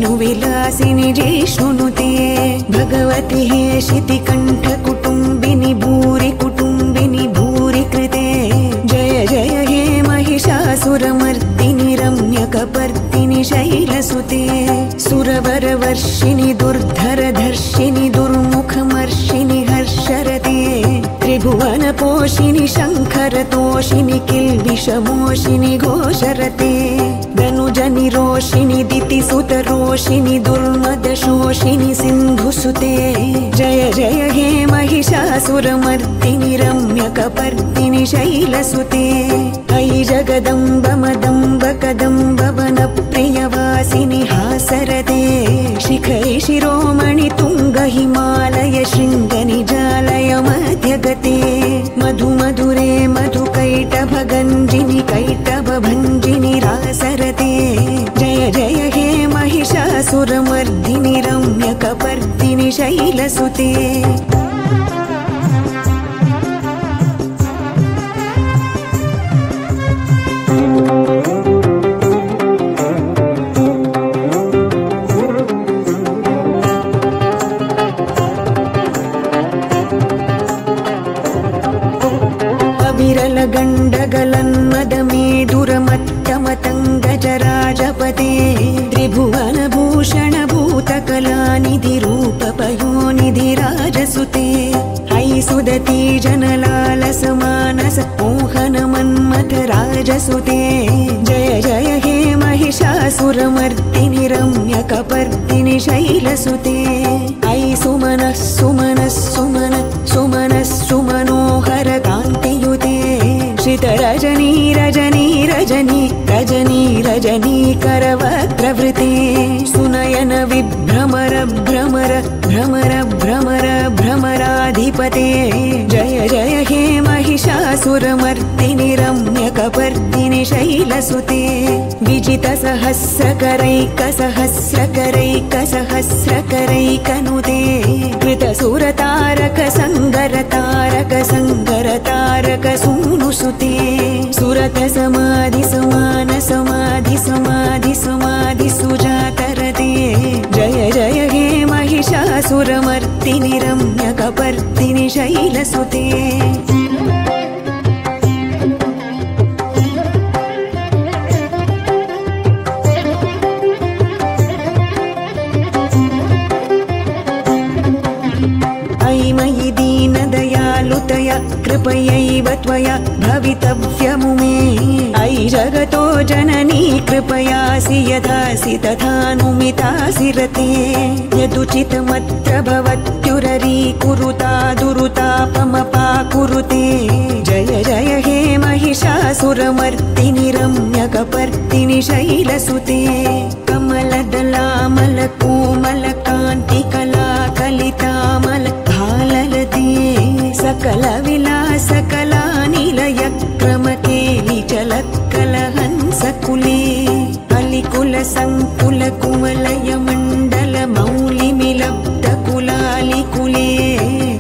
विष्णुविलासिनि जिष्णुनुते भगवति हेशितिकण्ठ कुटुम्बिनि भूरि कुटुम्बिनि भूरि कृते जय जय हे महिषासुरमर्दिनि रम्यकपर्दिनि शैलसुते सुरवरवर्षिणि दुर्धरधर्षिणि दुर्मुखमर्षिणि हर्षरते त्रिभुवनपोषिणि शङ्खरतोषिणि किल्बिषमोषिणि घोषरते धनुजनिरोषिणि दितिसुतरोषिणि दुर्मदशोषिणि सिन्धुसुते जय जय हे महिषासुरमर्दिनि रम्यकपर्दिनि शैलसुते अयि जगदम्ब मदम्ब कदम्ब वनप्रियवासिनि हासरते शिखरि शिरोमणि तुङ्ग हिमालय शृङ्गनिजालय मध्यगते मधु मधुरे मधुकैटभगञ्जिनि कैटभभञ्जिनि रासरते जय जय हे महिषासुरमर्दिनि रम्यकपर्दिनि शैलसुते गण्डगलन्मदमेदुरमत्तमतङ्गजराजपते त्रिभुवनभूषण भूतकलानिधि रूपपयोनिधि राजसुते अयि सुदती जनलालसमानस मोहन मन्मथ राजसुते जय जय हे महिषासुरमर्दिनि रम्यकपर्दिनि शैलसुते अयि सुमनः सुमनः सुमनः सुमनः सुमनोहर कान्तियुते श्रितरजनी रजनी रजनी रजनी रजनी करवक्त्रवृते सुनयन विभ्रमर भ्रमर भ्रमर भ्रमर भ्रमराधिपते जय जय हे महिषासुरमर्दिनि रम्यकपर्दिनि शैलसुते विजितसहस्रकरैकसहस्रकरैकसहस्रकरैकनुते कृतसुरतारक संगरतारक संगरतारक सूनुसुते सुरत समाधि समान समाधि समाधि समाधि सुजातरते जय जय हे महिषासुरमर्दिनि रम्यकपर्दिनि शैलसुते मयि दीनदयालुतया कृपयैव त्वया भवितव्यमुमे अयि जगतो जननी कृपयासि यथासि तथानुमितासि रते यदुचितमत्र भवत्युररी कुरुता दुरुतापमपाकुरुते जय जय हे महिषासुरमर्दिनि रम्यकपर्दिनि शैलसुते कमलदलामलकोमलकान्तिकला कलितामल भाललते सकल विलास कलानिलय क्रमकेलि चलत्कलहंसकुले अलिकुल संकुल कुमलय मण्डल मौलिमिलब्ध कुलालिकुले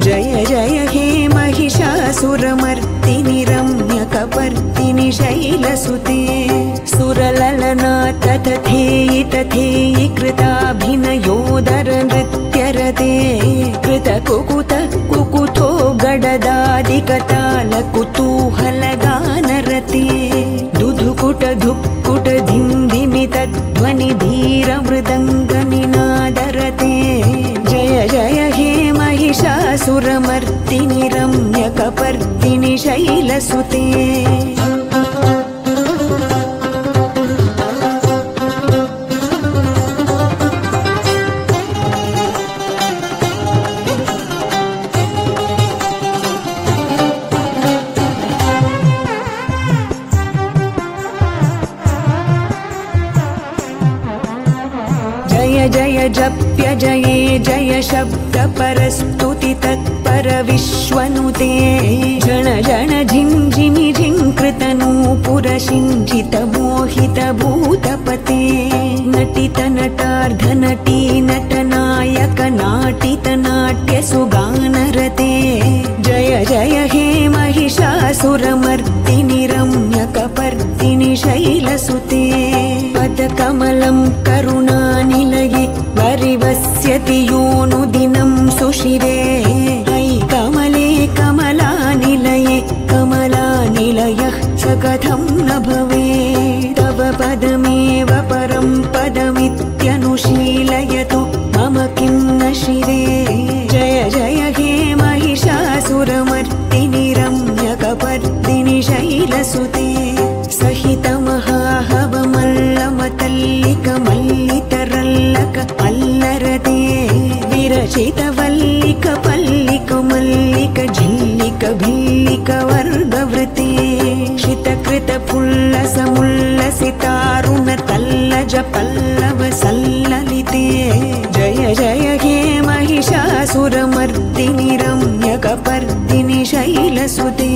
जय जय हे महिषासुरमर्दिनि रम्यकपर्दिनि शैलसुते सुरललना तथेयि तथेयि कृताभिनयोदर नृत्यरते कृतकुकुत कुकुतो गडदादिकताल कुतूहलगानरते दुधुकुट धुक्कुट धिन्धिमि तद्ध्वनि धीर मृदङ्गनिनादरते जय जय हे महिषासुरमर्दिनि रम्यकपर्दिनि शैलसुते जय जप्य जये जय शब्द परस्तुति तत्पर विश्वनुते जन जन झिञ्झिमि झिङ्कृतनूपुर शिञ्जित मोहित भूतपते नटित नटार्ध नटी नटनायक नाटित नाट्य सुगानरते जय जय हे महिषासुरमर्दिनि रम्यकपर्दिनि शैलसुते पदकमलं करुणानिलये भवे तव पदमेव परं पदमित्यनुशीलयतु मम किं न शिरे जय जय हे महिषासुरमर्दिनि रम्यकपर्दिनि शैलसुते सहितमहाहवमल्लमतल्लिकमल्लितरल्लक अल्लरते विरचितवल्लिक पल्लिक मल्लिक झिल्लिक भिल्लिक वर्गवृते शितकृत पुल्लसमुल्लसितारुण तल्लज पल्लव सल्ललिते जय जय हे महिषासुरमर्दिनि रम्यकपर्दिनि शैलसुते